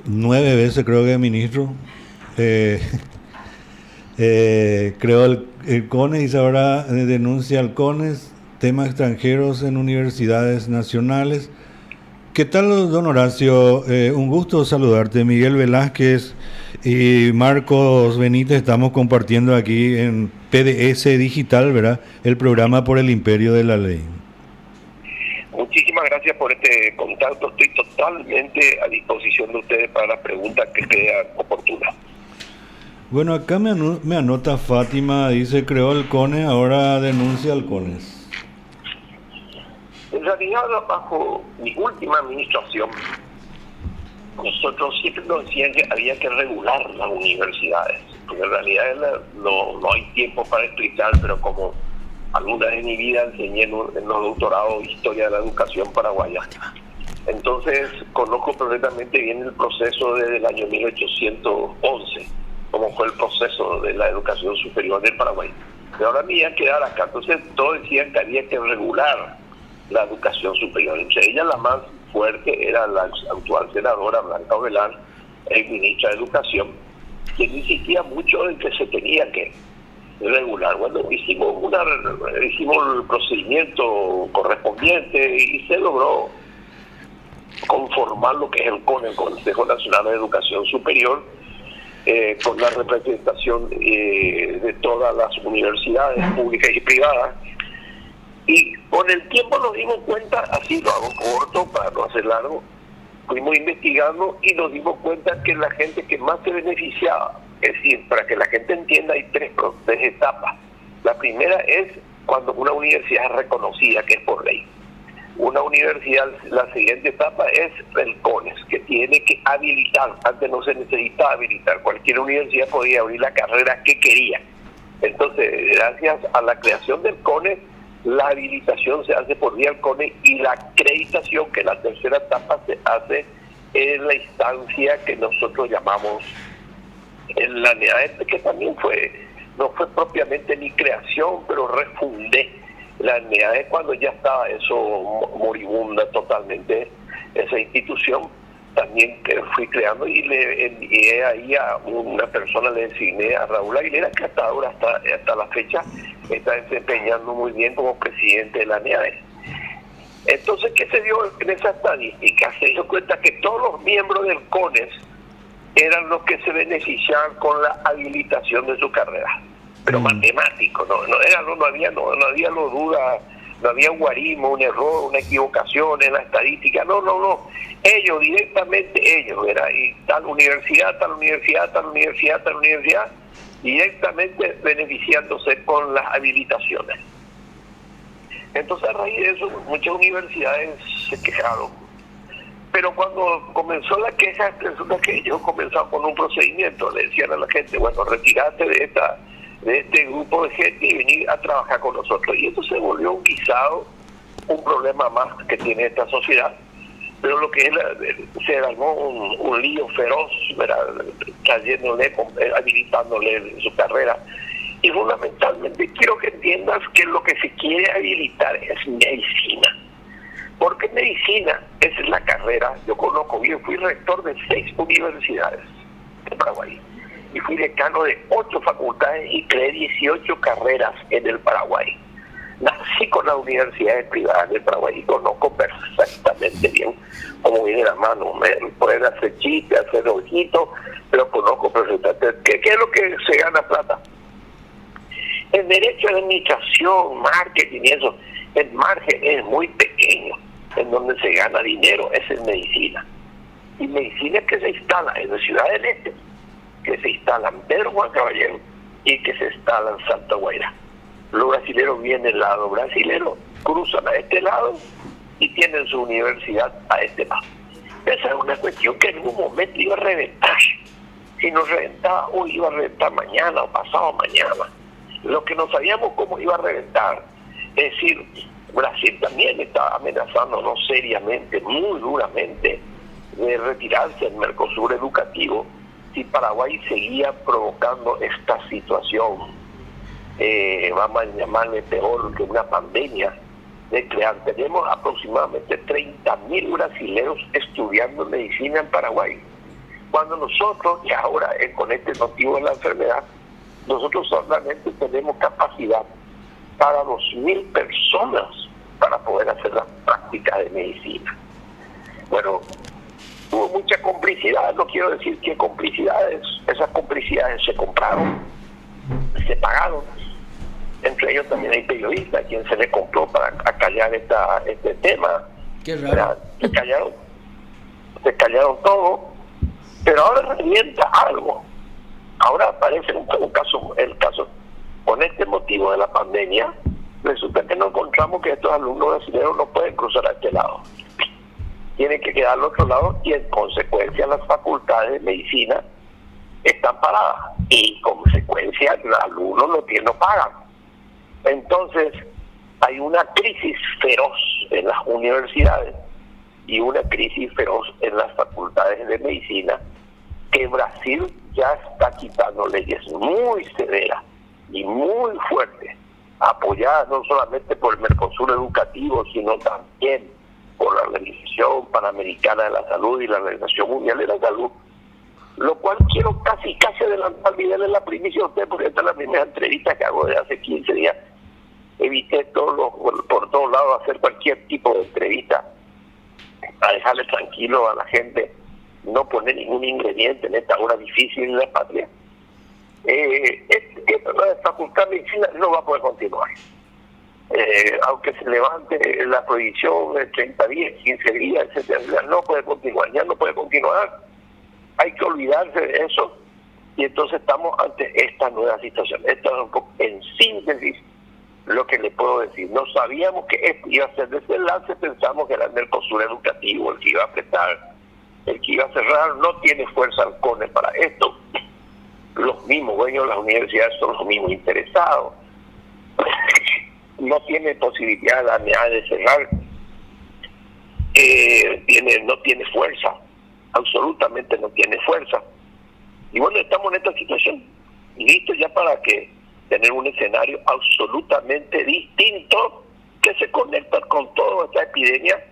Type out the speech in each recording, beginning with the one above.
9 veces creo que ministro. Eh, Creó el CONES y ahora denuncia al CONES, temas extranjeros en universidades nacionales. ¿Qué tal, don Horacio? Un gusto saludarte. Miguel Velázquez y Marcos Benítez estamos compartiendo aquí en PDS Digital, ¿verdad? El programa por el Imperio de la Ley. Muchísimas gracias por este contacto. Estoy totalmente a disposición de ustedes para las preguntas que crean oportunas. Bueno, acá me anota Fátima, dice, creó el CONES, ahora denuncia al CONES. En realidad, bajo mi última administración, nosotros siempre nos decían que había que regular las universidades. Porque en realidad no hay tiempo para explicar, pero como alguna vez en mi vida enseñé en los doctorados Historia de la Educación Paraguaya. Entonces, conozco perfectamente bien el proceso desde el año 1811, como fue el proceso de la educación superior del Paraguay. Pero ahora me iba a quedar acá. Entonces, todos decían que había que regular la educación superior. Entre ellas, la más fuerte era la actual senadora Blanca Ovelán, ministra de Educación, quien insistía mucho en que se tenía que regular. Bueno, hicimos el procedimiento correspondiente y se logró conformar lo que es el CONE, el Consejo Nacional de Educación Superior, con la representación de todas las universidades públicas y privadas. Y con el tiempo nos dimos cuenta, así lo hago corto para no hacer largo, fuimos investigando y nos dimos cuenta que la gente que más se beneficiaba, es decir, para que la gente entienda, hay tres etapas. La primera es cuando una universidad es reconocida, que es por ley. Una universidad, la siguiente etapa es el CONES, que tiene que habilitar. Antes no se necesitaba habilitar, cualquier universidad podía abrir la carrera que quería. Entonces, gracias a la creación del CONES, la habilitación se hace por vía del CONES y la acreditación, que es la tercera etapa, se hace en la instancia que nosotros llamamos en la NEAE, que también no fue propiamente mi creación, pero refundé la NEAE cuando ya estaba eso moribunda totalmente, esa institución. También fui creando y le envié ahí a una persona, le designé a Raúl Aguilera, que hasta ahora, hasta la fecha, está desempeñando muy bien como presidente de la NEAE. Entonces, ¿qué se dio en esa estadística? Se dio cuenta que todos los miembros del CONES eran los que se beneficiaban con la habilitación de su carrera, pero matemático, no había duda, no había un guarismo, un error, una equivocación en la estadística, no, ellos directamente, era y tal universidad, directamente beneficiándose con las habilitaciones. Entonces, a raíz de eso, muchas universidades se quejaron. Pero cuando comenzó la queja, resulta que ellos comenzaron con un procedimiento. Le decían a la gente, bueno, retirate de este grupo de gente y venir a trabajar con nosotros. Y eso se volvió un guisado, un problema más que tiene esta sociedad. Pero lo que es se armó un lío feroz, trayéndole, habilitándole su carrera. Y fundamentalmente quiero que entiendas que lo que se quiere habilitar es medicina. Porque medicina es la carrera, yo conozco bien, fui rector de 6 universidades en Paraguay y fui decano de 8 facultades y creé 18 carreras en el Paraguay. Nací con las universidades privadas del Paraguay y conozco perfectamente bien cómo viene la mano. Pueden hacer chistes, hacer ojitos, pero conozco perfectamente. ¿Qué es lo que se gana plata? El derecho a la administración, marketing y eso, el margen es muy pequeño. En donde se gana dinero es en medicina. Y medicina que se instala en la Ciudad del Este, que se instala en Pedro Juan Caballero y que se instala en Santa Guaira. Los brasileros vienen del lado brasilero, cruzan a este lado y tienen su universidad a este lado. Esa es una cuestión que en un momento iba a reventar. Si no reventaba hoy, iba a reventar mañana o pasado mañana. Lo que no sabíamos cómo iba a reventar, es decir, Brasil también estaba amenazándonos seriamente, muy duramente, de retirarse del Mercosur educativo si Paraguay seguía provocando esta situación, vamos a llamarle peor que una pandemia nuclear. Tenemos aproximadamente 30.000 brasileños estudiando medicina en Paraguay. Cuando nosotros, y ahora con este motivo de la enfermedad, nosotros solamente tenemos capacidad para 2.000 personas para poder hacer la práctica de medicina. Bueno, hubo mucha complicidad, no quiero decir que complicidades, esas complicidades se compraron, se pagaron. Entre ellos también hay periodistas a quien se le compró para acallar este tema. Qué raro. Se callaron todo, pero ahora revienta algo. Ahora aparece el caso. Con este motivo de la pandemia, resulta que nos encontramos que estos alumnos brasileños no pueden cruzar a este lado. Tienen que quedar al otro lado y en consecuencia las facultades de medicina están paradas. Y en consecuencia los alumnos no pagan. Entonces hay una crisis feroz en las universidades y una crisis feroz en las facultades de medicina, que Brasil ya está quitando leyes muy severas y muy fuertes, apoyadas no solamente por el Mercosur educativo, sino también por la Organización Panamericana de la Salud y la Organización Mundial de la Salud, lo cual quiero casi adelantar, Miguel, en la primicia a usted, porque esta es la primera entrevista que hago de hace 15 días. Evité por todos lados hacer cualquier tipo de entrevista, a dejarle tranquilo a la gente, no poner ningún ingrediente en esta hora difícil en la patria. La Facultad de Medicina no va a poder continuar. Aunque se levante la prohibición de 30 días, 15 días, etcétera, no puede continuar, ya no puede continuar. Hay que olvidarse de eso, y entonces estamos ante esta nueva situación. Esto es un poco, en síntesis, lo que le puedo decir. No sabíamos que esto iba a ser desenlace, pensamos que era el Mercosur educativo el que iba a apretar, el que iba a cerrar. No tiene fuerza el CONE para esto. Los mismos dueños de las universidades son los mismos interesados. No tiene posibilidad la ANEA de cerrar. No tiene fuerza, absolutamente no tiene fuerza. Y bueno, estamos en esta situación, listos ya para que tener un escenario absolutamente distinto que se conecta con toda esta epidemia.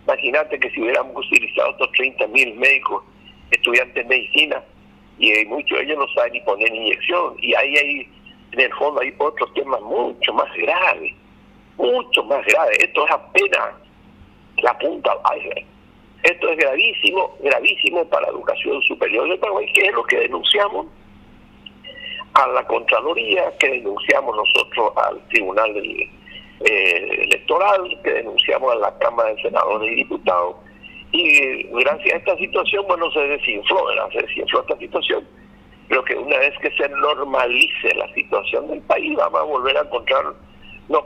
Imagínate que si hubiéramos utilizado estos 30.000 médicos, estudiantes de medicina, y muchos de ellos no saben ni poner inyección, y ahí en el fondo hay otros temas mucho más graves. Esto es apenas la punta al iceberg. Esto es gravísimo para la educación superior de Paraguay, que es lo que denunciamos a la Contraloría, que denunciamos nosotros al Tribunal Electoral, que denunciamos a la Cámara de Senadores y Diputados. Y gracias a esta situación, bueno, se desinfló esta situación. Pero que una vez que se normalice la situación del país, vamos a volver a encontrarnos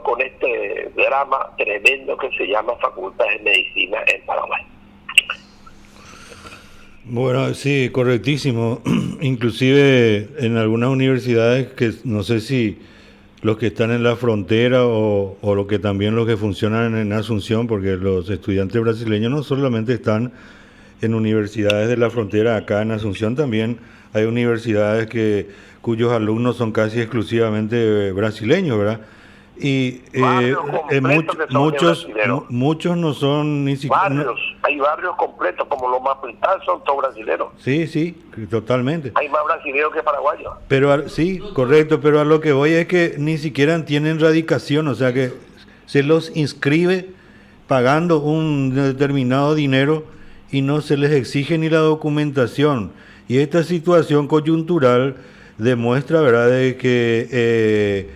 con este drama tremendo que se llama Facultad de Medicina en Paraguay. Bueno, sí, correctísimo. Inclusive en algunas universidades, que no sé si los que están en la frontera o lo que también los que funcionan en Asunción, porque los estudiantes brasileños no solamente están en universidades de la frontera, acá en Asunción también hay universidades cuyos alumnos son casi exclusivamente brasileños, ¿verdad? Y muchos no son ni siquiera... Hay barrios completos, como los Mapuital, son todos brasileños. Sí, totalmente. Hay más brasileños que paraguayos. Pero sí, correcto, pero a lo que voy es que ni siquiera tienen radicación, o sea que se los inscribe pagando un determinado dinero y no se les exige ni la documentación. Y esta situación coyuntural demuestra, ¿verdad?, de que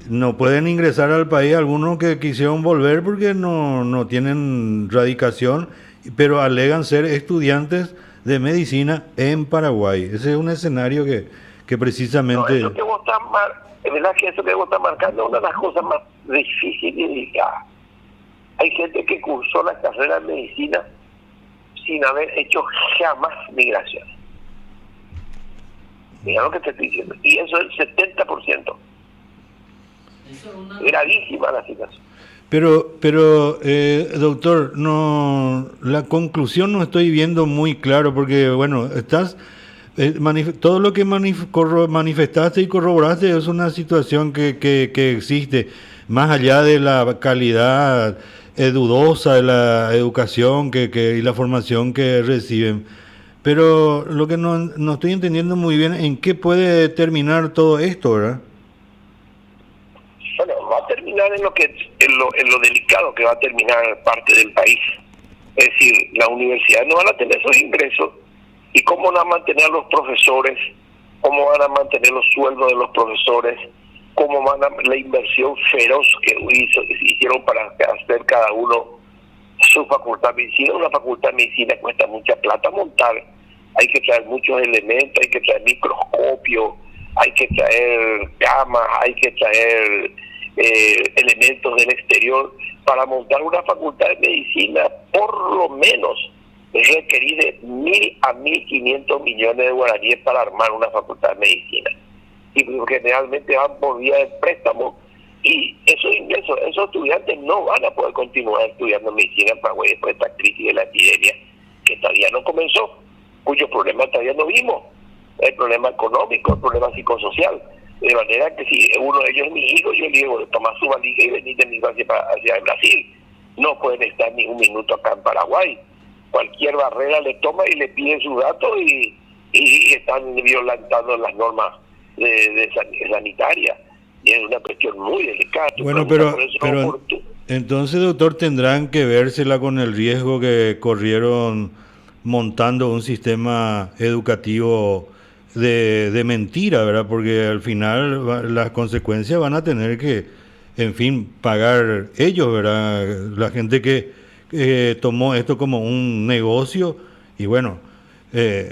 no pueden ingresar al país algunos que quisieron volver porque no tienen radicación, pero alegan ser estudiantes de medicina en Paraguay. Ese es un escenario que precisamente... Eso que vos estás marcando es una de las cosas más difíciles y delicadas. Hay gente que cursó la carrera de medicina sin haber hecho jamás migración. Mira lo que te estoy diciendo. Y eso es el 70%. Gravísima la situación. Pero doctor, la conclusión no estoy viendo muy claro, porque bueno, todo lo que manifestaste y corroboraste es una situación que existe, más allá de la calidad dudosa de la educación y la formación que reciben. Pero lo que no estoy entendiendo muy bien, ¿en qué puede terminar todo esto, verdad? Bueno, va a terminar en lo delicado que va a terminar parte del país. Es decir, las universidades no van a tener esos ingresos. ¿Y cómo van a mantener a los profesores? ¿Cómo van a mantener los sueldos de los profesores? ¿Cómo van a la inversión feroz que hicieron para hacer cada uno su facultad de medicina? Una facultad de medicina cuesta mucha plata montar. Hay que traer muchos elementos, hay que traer microscopio, hay que traer camas, hay que traer elementos del exterior. Para montar una facultad de medicina, por lo menos requerir de 1.000 a 1.500 millones de guaraníes para armar una facultad de medicina. Y generalmente van por vía de préstamo. Y esos ingresos, esos estudiantes no van a poder continuar estudiando medicina en Paraguay después de esta crisis de la epidemia que todavía no comenzó, cuyo problema todavía no vimos. El problema económico, el problema psicosocial. De manera que si uno de ellos es mi hijo, yo le digo, toma su valija y venid de mi hacia Brasil. No pueden estar ni un minuto acá en Paraguay. Cualquier barrera le toma y le pide su dato y están violentando las normas de sanitarias. Y es una cuestión muy delicada. Bueno, pero entonces, doctor, tendrán que vérsela con el riesgo que corrieron montando un sistema educativo de mentira, ¿verdad? Porque al final las consecuencias van a tener que, en fin, pagar ellos, ¿verdad? La gente que tomó esto como un negocio y bueno,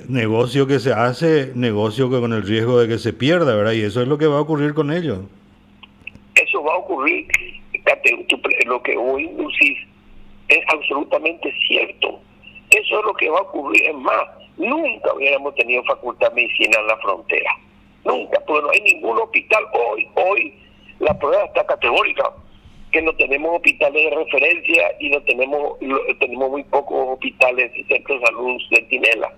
negocio que se hace, negocio que con el riesgo de que se pierda, ¿verdad? Y eso es lo que va a ocurrir con ellos. Eso va a ocurrir. Lo que vos inducís es absolutamente cierto. Eso es lo que va a ocurrir. Es más, nunca hubiéramos tenido facultad de medicina en la frontera. Nunca, porque no hay ningún hospital. Hoy la prueba está categórica, que no tenemos hospitales de referencia y tenemos muy pocos hospitales y centros de salud centinela.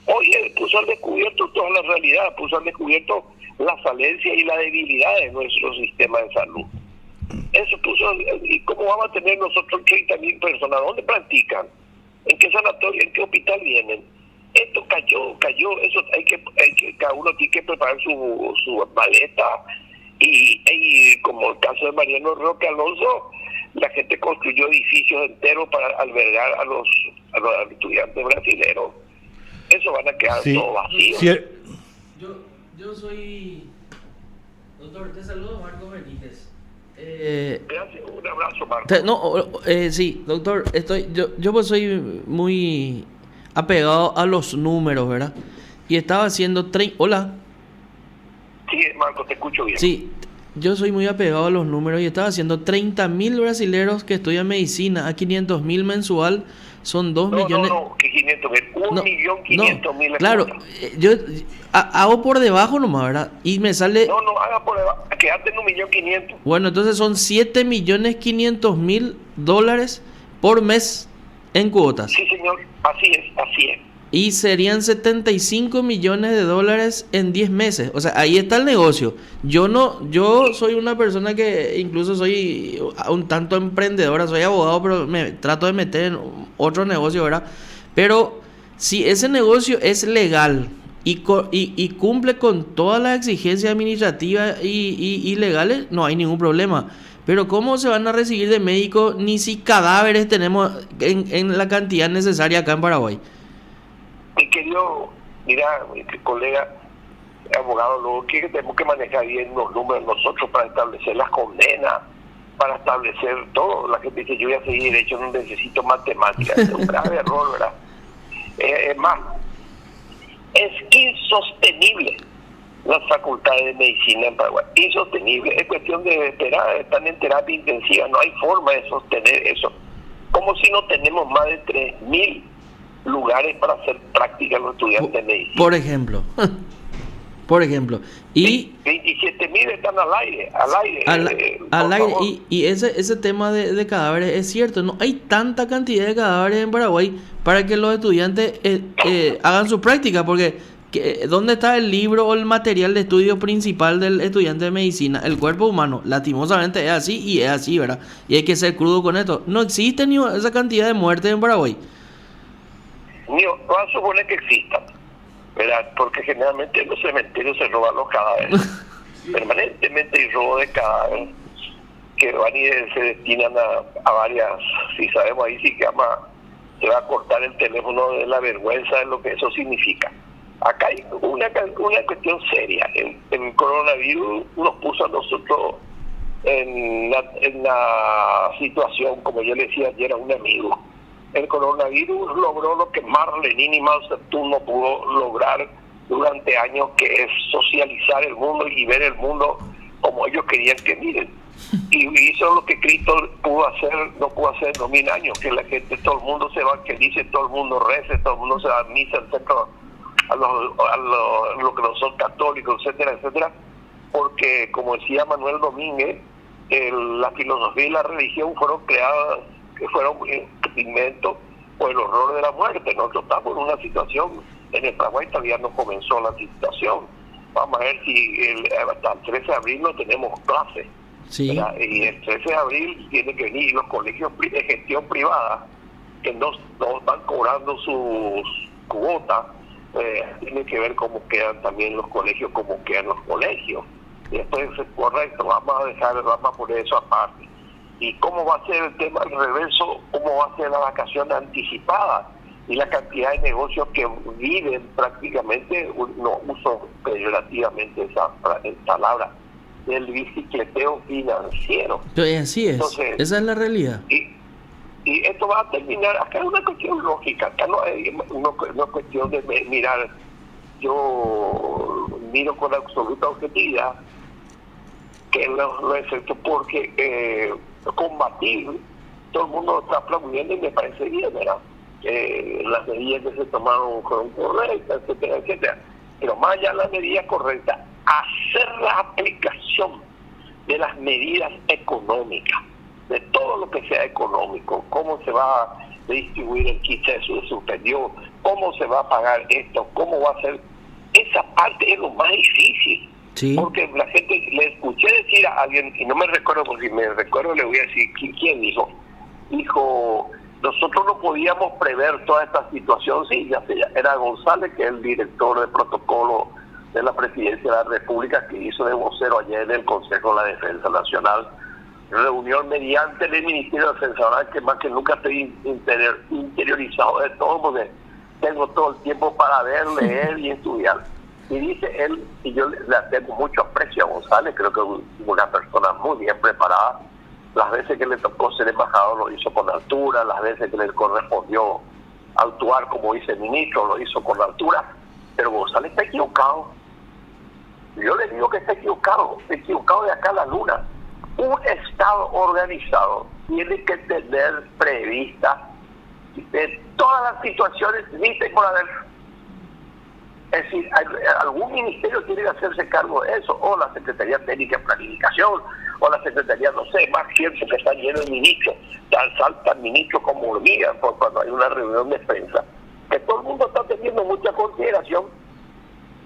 Hoy puso al descubierto toda la realidad, puso al descubierto la falencia y la debilidad de nuestro sistema de salud. Eso puso, ¿y cómo vamos a tener nosotros 30.000 personas? ¿Dónde practican? ¿En qué sanatorio, en qué hospital vienen? Esto cayó, eso hay que cada uno tiene que preparar su maleta y como el caso de Mariano Roque Alonso, la gente construyó edificios enteros para albergar a los estudiantes brasileños. Eso van a quedar todo vacío. Sí. Yo soy... Doctor, te saludo, Marco Benítez. Gracias, un abrazo, Marco. Sí, doctor, yo pues soy muy apegado a los números, ¿verdad? Y estaba haciendo... Hola. Sí, Marco, te escucho bien. Sí, yo soy muy apegado a los números y estaba haciendo 30.000 brasileros que estudian medicina a 500.000 mensual. Son 2 millones... No, que 500.000, 1.500.000. Claro, yo hago por debajo nomás, ¿verdad? Y me sale... No, haga por debajo, quédate en 1.500.000. Bueno, entonces son 7.500.000 dólares por mes en cuotas. Sí, señor, así es. Y serían 75 millones de dólares en 10 meses. O sea, ahí está el negocio. Yo soy una persona que incluso soy un tanto emprendedora, soy abogado, pero me trato de meter en otro negocio, ¿verdad? Pero si ese negocio es legal y cumple con todas las exigencias administrativas y legales, no hay ningún problema. Pero ¿cómo se van a recibir de médicos ni si cadáveres tenemos en la cantidad necesaria acá en Paraguay? Mi querido, mira, mi colega abogado, luego que tenemos que manejar bien los números nosotros para establecer las condenas, para establecer todo. La gente dice, yo voy a seguir derecho, no necesito matemáticas. Es un grave error, ¿verdad? Es más, es insostenible las facultades de medicina en Paraguay. Insostenible. Es cuestión de esperar, están en terapia intensiva, no hay forma de sostener eso. Como si no tenemos más de 3.000 lugares para hacer práctica los estudiantes de medicina. Por ejemplo. Y 27.000 están al aire. Y ese tema de cadáveres es cierto. No hay tanta cantidad de cadáveres en Paraguay para que los estudiantes hagan su práctica, porque ¿dónde está el libro o el material de estudio principal del estudiante de medicina? El cuerpo humano, lastimosamente es así y es así, ¿verdad? Y hay que ser crudo con esto. No existe ni esa cantidad de muertes en Paraguay. Vamos a suponer que existan, ¿verdad? Porque generalmente en los cementerios se roban los cadáveres. Permanentemente hay robo de cadáveres que van y se destinan a varias, si sabemos ahí sí que se va a cortar el teléfono de la vergüenza de lo que eso significa. Acá hay una cuestión seria. El coronavirus nos puso a nosotros en la situación, como yo le decía ayer a un amigo. El coronavirus logró lo que Marx, Lenin y Mao Zedong no pudo lograr durante años, que es socializar el mundo y ver el mundo como ellos querían que miren. Y hizo lo que Cristo no pudo hacer en 2000 años, que la gente, todo el mundo se evangelice, todo el mundo rece, todo el mundo se va a misa, etcétera, a los que no son católicos, etcétera, etcétera, porque como decía Manuel Domínguez, la filosofía y la religión fueron creadas, fueron inventos por el horror de la muerte. Nosotros estamos en una situación, en el Paraguay todavía no comenzó la situación. Vamos a ver si hasta el 13 de abril no tenemos clases. Sí. Y el 13 de abril tiene que venir los colegios de gestión privada, que no están cobrando sus cuotas. Tiene que ver cómo quedan también los colegios, cómo quedan los colegios. Y después, correcto, vamos a poner eso aparte. ¿Y cómo va a ser el tema del reverso? ¿Cómo va a ser la vacación anticipada? Y la cantidad de negocios que viven prácticamente, no uso peyorativamente esa palabra, del bicicleteo financiero. Entonces, así es. Entonces, esa es la realidad. Y esto va a terminar, acá es una cuestión lógica, acá no es una cuestión de mirar. Yo miro con absoluta objetividad que los efectos, porque combatir, todo el mundo está aplaudiendo y me parece bien, ¿verdad? Las medidas que se tomaron fueron correctas, etcétera, etcétera. Pero más allá de las medidas correctas, hacer la aplicación de las medidas económicas, de todo lo que sea económico, cómo se va a distribuir el kit de suspendió, cómo se va a pagar esto, cómo va a ser, esa parte es lo más difícil. Sí. Porque la gente, le escuché decir a alguien, y no me recuerdo, porque si me recuerdo le voy a decir quién dijo, nosotros no podíamos prever toda esta situación. Sí, ya sé, era González, que es el director de protocolo de la Presidencia de la República, que hizo de vocero ayer en el Consejo de la Defensa Nacional, reunión mediante el Ministerio de Defensa, ¿verdad? Que más que nunca estoy interiorizado de todo, porque tengo todo el tiempo para ver, leer y estudiar. Y dice él, y yo le tengo mucho aprecio a González, creo que es una persona muy bien preparada. Las veces que le tocó ser embajador lo hizo con altura, las veces que le correspondió actuar como viceministro lo hizo con altura, pero González está equivocado. Yo le digo que está equivocado de acá a la luna. Un Estado organizado tiene que tener prevista de todas las situaciones listas por haber. Es decir, algún ministerio tiene que hacerse cargo de eso, o la Secretaría Técnica de Planificación, o la Secretaría, no sé, más cierto que está lleno de ministros, saltan ministros como hormigas cuando hay una reunión de prensa, que todo el mundo está teniendo mucha consideración,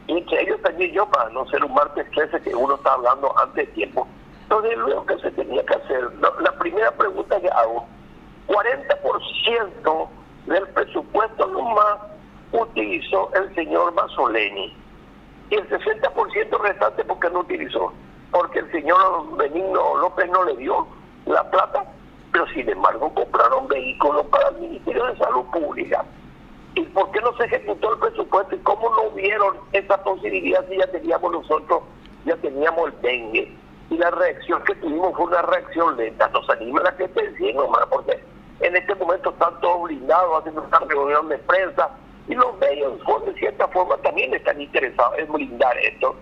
y entre ellos también yo, para no ser un martes 13 que uno está hablando antes de tiempo. Entonces, lo que se tenía que hacer, la primera pregunta que hago, 40% del presupuesto nomás utilizó el señor Mazzoleni, y el 60% restante porque no utilizó, porque el señor Benigno López no le dio la plata, pero sin embargo compraron vehículos para el Ministerio de Salud Pública. ¿Y por qué no se ejecutó el presupuesto? ¿Y cómo no vieron esa posibilidad si ya teníamos el dengue? Y la reacción que tuvimos fue una reacción lenta. Nos anima la gente a decir nomás, porque en este momento están todos blindados haciendo una reunión de prensa, y los medios de cierta forma también están interesados en blindar esto,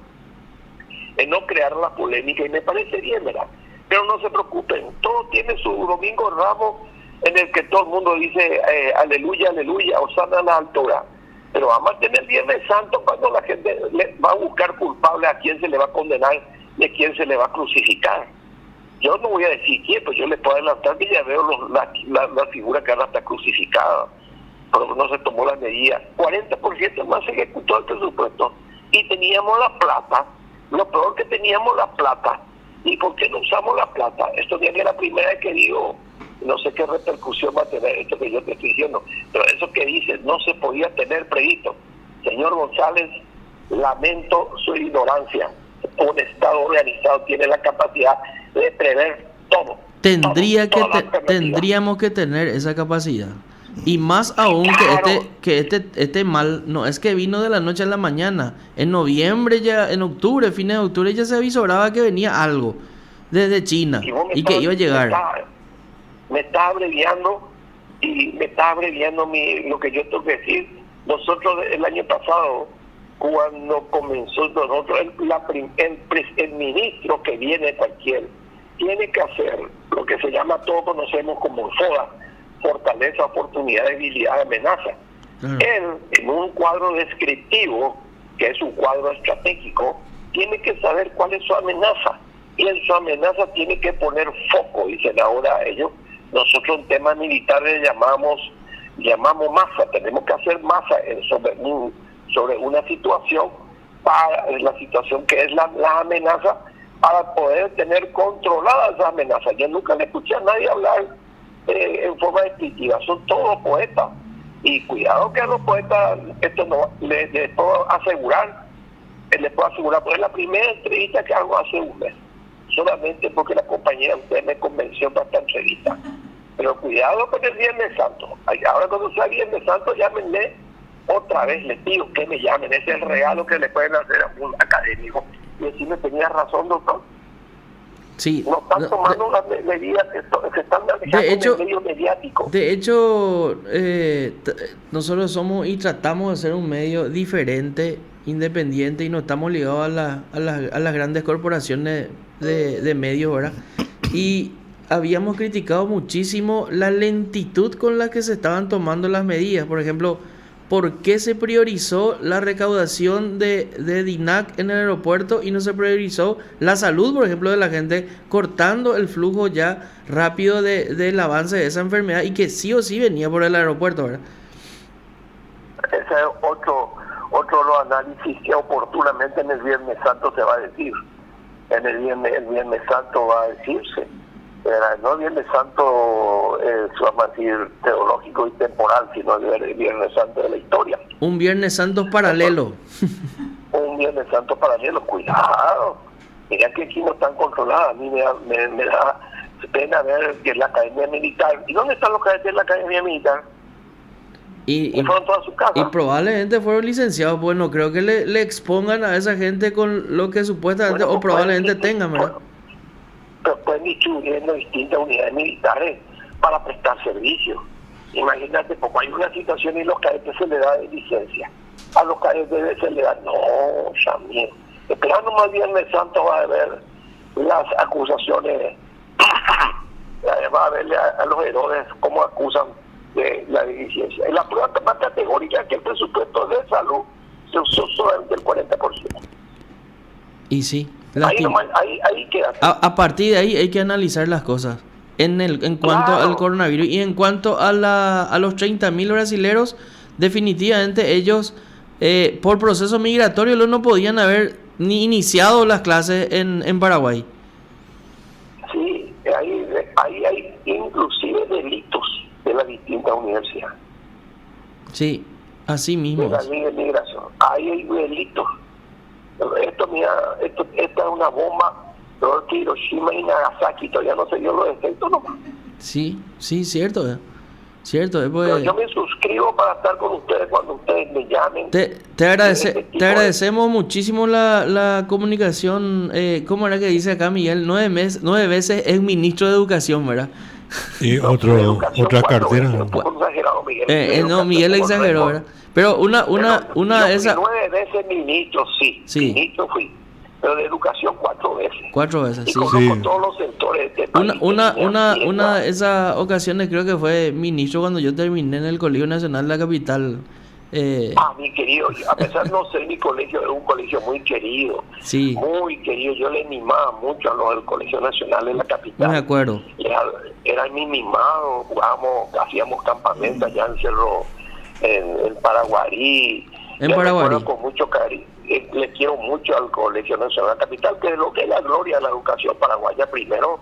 en no crear la polémica, y me parece bien, ¿verdad? Pero no se preocupen, todo tiene su Domingo Ramos en el que todo el mundo dice aleluya, aleluya, osana a la altura. Pero vamos a tener Viernes Santo cuando la gente va a buscar culpable a quién se le va a condenar y a quién se le va a crucificar. Yo no voy a decir quién, pues yo les puedo adelantar que ya veo la figura que ahora está crucificada, pero no se tomó las medidas. 40% más se ejecutó el presupuesto y teníamos la plata. Lo peor que teníamos la plata. ¿Y por qué no usamos la plata? Esto ya es la primera vez que digo No sé qué repercusión va a tener esto que yo te estoy diciendo, pero eso que dices no se podía tener previsto. Señor González, lamento su ignorancia. Un Estado organizado tiene la capacidad de prever todo. Tendríamos que tener esa capacidad. Y más aún claro, que este mal no es que vino de la noche a la mañana. En noviembre ya, en octubre, fines de octubre ya se avisoraba que venía algo desde China y que iba a llegar. Me está abreviando lo que yo tengo que decir. Nosotros el año pasado, cuando comenzó el ministro que viene cualquier, tiene que hacer lo que se llama, todos conocemos como FODA, fortaleza, oportunidad, debilidad, amenaza. Él, en un cuadro descriptivo, que es un cuadro estratégico, tiene que saber cuál es su amenaza. Y en su amenaza tiene que poner foco, dicen ahora ellos. Nosotros en temas militares llamamos masa, tenemos que hacer masa sobre una situación, para la situación que es la amenaza, para poder tener controlada esa amenaza. Yo nunca le escuché a nadie hablar en forma descriptiva, son todos poetas, y cuidado que a los poetas esto no les puedo asegurar, pues es la primera entrevista que hago hace un mes, solamente porque la compañera usted me convenció para esta entrevista. Pero cuidado con el Viernes Santo. Ahora cuando sea Viernes Santo, llámenme otra vez, les pido que me llamen. Ese es el regalo que le pueden hacer a un académico. Y decirme, tenía razón, doctor. Sí. No están tomando las medidas que se están manejando en el medio mediático. De hecho, nosotros somos y tratamos de ser un medio diferente, independiente, y no estamos ligados a las grandes corporaciones de medios, ¿verdad? Y habíamos criticado muchísimo la lentitud con la que se estaban tomando las medidas. Por ejemplo, ¿por qué se priorizó la recaudación de DINAC en el aeropuerto y no se priorizó la salud, por ejemplo, de la gente, cortando el flujo ya rápido del avance de esa enfermedad y que sí o sí venía por el aeropuerto, ¿verdad? Ese es otro de los análisis que oportunamente en el Viernes Santo se va a decir. El Viernes Santo va a decirse. No el Viernes Santo vamos a decir teológico y temporal, sino el Viernes Santo de la historia. Un Viernes Santo paralelo. Un Viernes Santo paralelo, cuidado. Mira que aquí no están controladas. A mí me da pena ver que la Academia Militar. ¿Y dónde están los cadetes de la Academia Militar? Y fueron todas sus casas. Y probablemente fueron licenciados. Bueno, creo que le expongan a esa gente con lo que supuestamente o probablemente tengan, ¿verdad? Pero pueden distribuir en distintas unidades militares para prestar servicio. Imagínate, porque hay una situación y los cadetes se le da de licencia. A los cadetes se le da, no, también. Esperando más Viernes Santo va a haber las acusaciones, va a verle a los héroes cómo acusan de la deficiencia. En la prueba más categórica que el presupuesto de salud se usó solamente el 40%. Y sí. Ahí queda. A partir de ahí hay que analizar las cosas en cuanto al coronavirus y en cuanto a los 30.000 brasileros. Definitivamente ellos por proceso migratorio no podían haber ni iniciado las clases en Paraguay. Sí, ahí hay inclusive delitos de las distintas universidades. Sí, así mismo. De la ley de migración. Ahí hay delitos. Esta es una bomba, peor que Hiroshima y Nagasaki, todavía no se dio los efectos nomás. Sí, cierto. Pero yo me suscribo para estar con ustedes cuando ustedes me llamen. Te agradecemos muchísimo la comunicación. ¿Cómo era que dice acá Miguel? 9 veces es ministro de Educación, ¿verdad? Y otra cartera. Miguel exageró, ¿verdad? Pero una de esas... 9 veces ministro, sí. Ministro fui. Pero de educación 4 veces. 4 veces, y sí. Conozco todos los sectores de este país. Una de esas ocasiones creo que fue ministro cuando yo terminé en el Colegio Nacional de la Capital. Mi querido, a pesar de no ser mi colegio, era un colegio muy querido. Sí. Muy querido. Yo le animaba mucho a los del Colegio Nacional en la Capital. No me acuerdo. Eran mis mimados, jugábamos, hacíamos campamentos allá en Cerro, en Paraguarí. En Paraguarí. Con mucho cariño. Le quiero mucho al Colegio Nacional de la Capital, que es lo que es la gloria de la educación paraguaya. Primero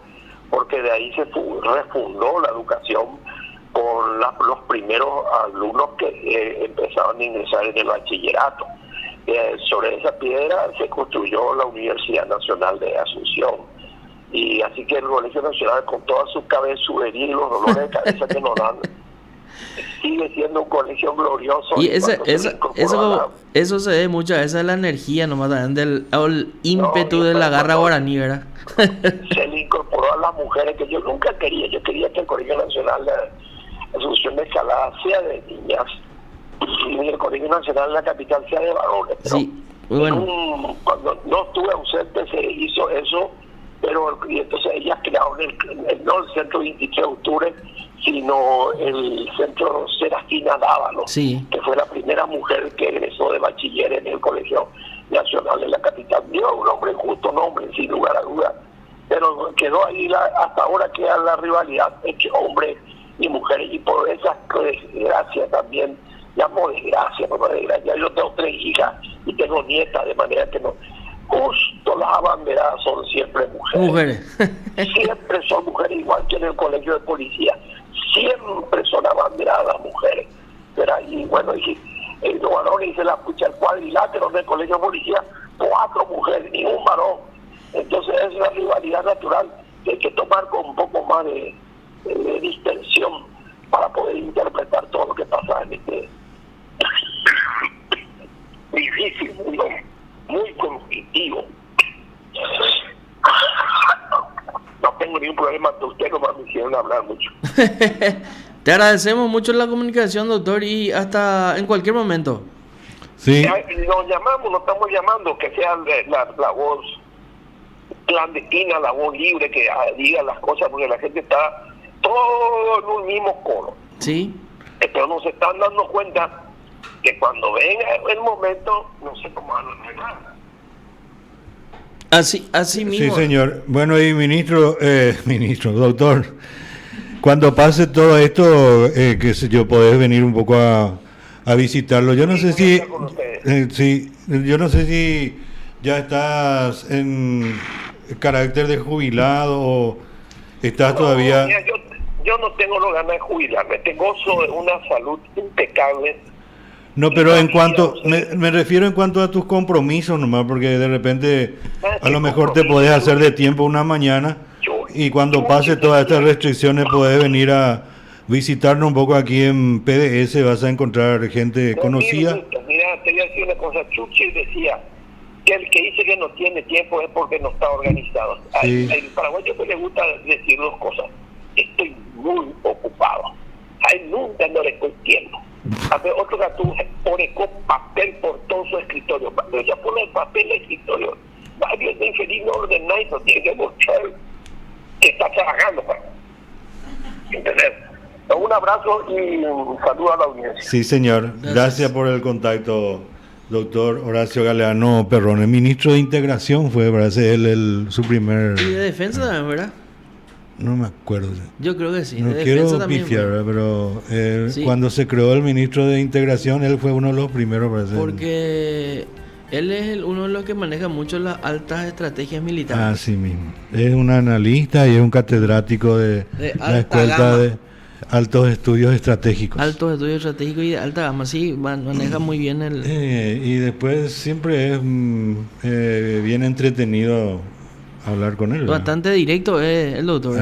porque de ahí se refundó la educación con los primeros alumnos que empezaban a ingresar en el bachillerato. Sobre esa piedra se construyó la Universidad Nacional de Asunción. Y así que el Colegio Nacional, con toda su cabezudería y los dolores de cabeza que nos dan, sigue siendo un colegio glorioso. Y eso se ve mucho, esa es la energía nomás también el ímpetu de la garra guaraní, ¿verdad? Se le incorporó a las mujeres, que yo nunca quería. Yo quería que el Colegio Nacional de Asunción de Escalada sea de niñas y el Colegio Nacional de la capital sea de varones. Sí, muy bueno. Cuando no estuve ausente se hizo eso, pero y entonces ellas crearon no el centro 23 de octubre, sino el centro Serafina Dávalos, sí, que fue la primera mujer que egresó de bachiller en el Colegio Nacional de la capital. Dio un hombre, justo nombre, sin lugar a dudas, pero quedó ahí hasta ahora queda la rivalidad entre hombres y mujeres, y por esa desgracia también, llamo desgracia, por desgracia, yo tengo 3 hijas y tengo nietas, de manera que no, justo las abanderadas son siempre mujeres. Siempre son mujeres, igual que en el colegio de policía, siempre son abanderadas las mujeres. Pero ahí, bueno, y los varones dice la pucha, el cuadrilátero del colegio de policía, 4 mujeres, ningún varón. Entonces es una rivalidad natural que hay que tomar con un poco más de distensión para poder interpretar todo lo que pasa en este difícil mundo, muy conflictivo. No tengo ningún problema ante usted, nomás me hicieron hablar mucho. Te agradecemos mucho la comunicación, doctor, y hasta en cualquier momento. Sí. Nos llamamos, nos estamos llamando, que sea la voz clandestina, la voz libre, que diga las cosas, porque la gente está todo en un mismo coro. Sí. Pero nos están dando cuenta que cuando venga el momento, no sé cómo van a arreglar. Así mismo. Sí, señor. Bueno, y ministro, doctor, cuando pase todo esto, qué sé yo, podés venir un poco a visitarlo. Yo no sé si, yo no sé si ya estás en carácter de jubilado o estás todavía. Mira, yo no tengo la ganas de jubilarme, gozo de una salud impecable. No, pero en cuanto, me refiero en cuanto a tus compromisos nomás, porque de repente a lo mejor te podés hacer de tiempo una mañana y cuando pase todas estas restricciones podés venir a visitarnos un poco aquí en PDS, vas a encontrar gente conocida. Mira, te voy a decir una cosa, Churchill decía que el que dice que no tiene tiempo es porque no está organizado. Sí. Al paraguayo que le gusta decir 2 cosas, estoy muy ocupado, a él nunca no le estoy tiempo. A ver, otro gato pone con papel por todo su escritorio, pero ya pone el papel en el escritorio, varios de infeliz no ordenáis, no tiene que mostrar que está trabajando, pues. ¿Entendés? Un abrazo y un saludo a la audiencia. Sí, señor. Gracias por el contacto, doctor Horacio Galeano Perrone. Ministro de Integración fue, parece él su primer... Y de defensa también, ¿verdad? No me acuerdo. Yo creo que sí. No de quiero también, pifiar, pero sí. Cuando se creó el ministro de Integración, él fue uno de los primeros. Porque él es uno de los que maneja mucho las altas estrategias militares. Así mismo. Es un analista y es un catedrático de la Escuela de Altos Estudios Estratégicos. Altos Estudios Estratégicos y de alta gama, sí, maneja muy bien el... y después siempre es bien entretenido hablar con él. Bastante directo es el doctor.